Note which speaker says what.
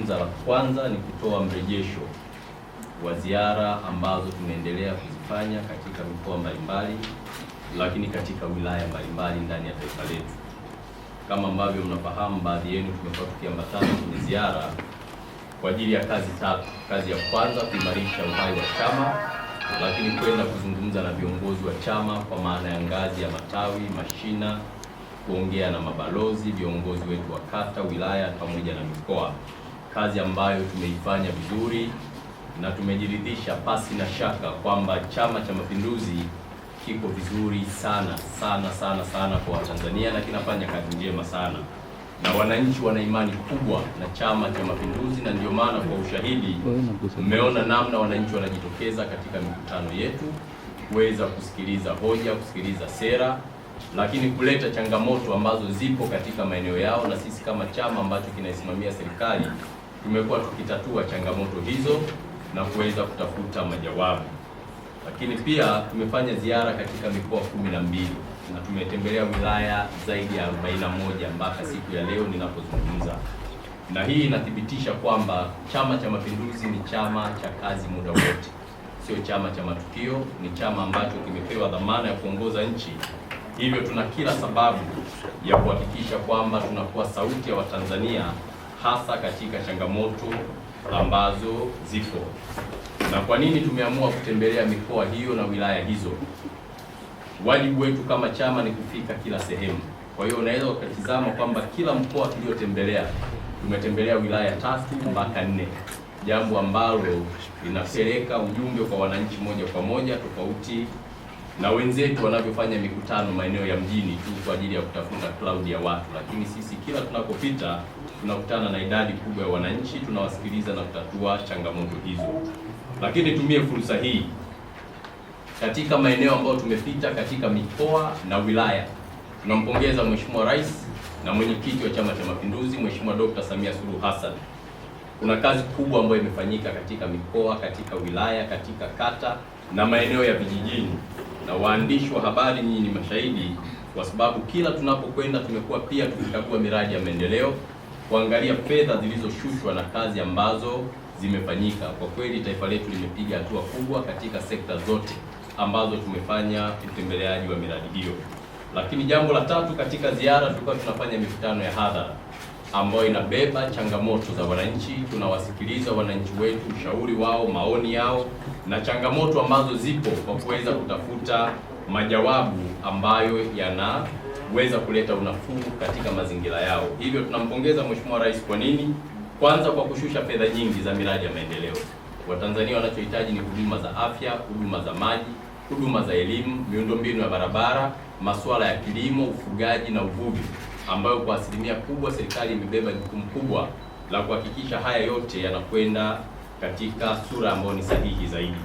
Speaker 1: ninalozungumza la kwanza ni kutoa mrejesho wa ziara ambazo tunaendelea kuzifanya katika mikoa mbalimbali, lakini katika wilaya mbalimbali ndani ya taifa letu. Kama ambavyo mnafahamu, baadhi yenu tumekuwa tukiambatana kwenye ziara kwa ajili ya kazi tatu. Kazi ya kwanza, kuimarisha uhai wa chama, lakini kwenda kuzungumza na viongozi wa chama kwa maana ya ngazi ya matawi, mashina, kuongea na mabalozi, viongozi wetu wa kata, wilaya pamoja na mikoa. Kazi ambayo tumeifanya vizuri na tumejiridhisha pasi na shaka kwamba Chama cha Mapinduzi kiko vizuri sana kwa Watanzania na kinafanya kazi njema sana, na wananchi wana imani kubwa na Chama cha Mapinduzi, na ndio maana kwa ushahidi mmeona namna wananchi wanajitokeza katika mikutano yetu kuweza kusikiliza hoja, kusikiliza sera, lakini kuleta changamoto ambazo zipo katika maeneo yao, na sisi kama chama ambacho kinaisimamia serikali tumekuwa tukitatua changamoto hizo na kuweza kutafuta majawabu. Lakini pia tumefanya ziara katika mikoa 12 na tumetembelea wilaya zaidi ya 41 mpaka siku ya leo ninapozungumza, na hii inathibitisha kwamba Chama cha Mapinduzi ni chama cha kazi muda wote, sio chama cha matukio. Ni chama ambacho kimepewa dhamana ya kuongoza nchi, hivyo tuna kila sababu ya kuhakikisha kwamba tunakuwa sauti ya Watanzania, hasa katika changamoto ambazo zipo. Na kwa nini tumeamua kutembelea mikoa hiyo na wilaya hizo? Wajibu wetu kama chama ni kufika kila sehemu. Kwa hiyo unaweza ukatizama kwamba kila mkoa tuliotembelea, tumetembelea wilaya 3 mpaka 4, jambo ambalo linapeleka ujumbe kwa wananchi moja kwa moja, tofauti na wenzetu wanavyofanya mikutano maeneo ya mjini tu kwa ajili ya kutafuta cloud ya watu. Lakini sisi kila tunapopita tunakutana na idadi kubwa ya wananchi, tunawasikiliza na kutatua changamoto hizo. Lakini tumie fursa hii katika maeneo ambayo tumepita katika mikoa na wilaya, tunampongeza Mheshimiwa Rais na mwenyekiti wa Chama cha Mapinduzi Mheshimiwa Dr. Samia Suluhu Hassan. Kuna kazi kubwa ambayo imefanyika katika mikoa, katika wilaya, katika kata na maeneo ya vijijini, na waandishi wa habari nyinyi ni mashahidi, kwa sababu kila tunapokwenda tumekuwa pia tukikagua miradi ya maendeleo, kuangalia fedha zilizoshushwa na kazi ambazo zimefanyika. Kwa kweli taifa letu limepiga hatua kubwa katika sekta zote ambazo tumefanya utembeleaji wa miradi hiyo. Lakini jambo la tatu, katika ziara tulikuwa tunafanya mikutano ya hadhara ambayo inabeba changamoto za wananchi. Tunawasikiliza wananchi wetu, ushauri wao, maoni yao na changamoto ambazo zipo, kwa kuweza kutafuta majawabu ambayo yanaweza kuleta unafuu katika mazingira yao. Hivyo tunampongeza Mheshimiwa Rais. Kwa nini? Kwanza, kwa kushusha fedha nyingi za miradi ya maendeleo. Watanzania wanachohitaji ni huduma za afya, huduma za maji, huduma za elimu, miundombinu ya barabara, masuala ya kilimo, ufugaji na uvuvi, ambayo kwa asilimia kubwa serikali imebeba jukumu kubwa la kuhakikisha haya yote yanakwenda katika sura ambayo ni sahihi zaidi.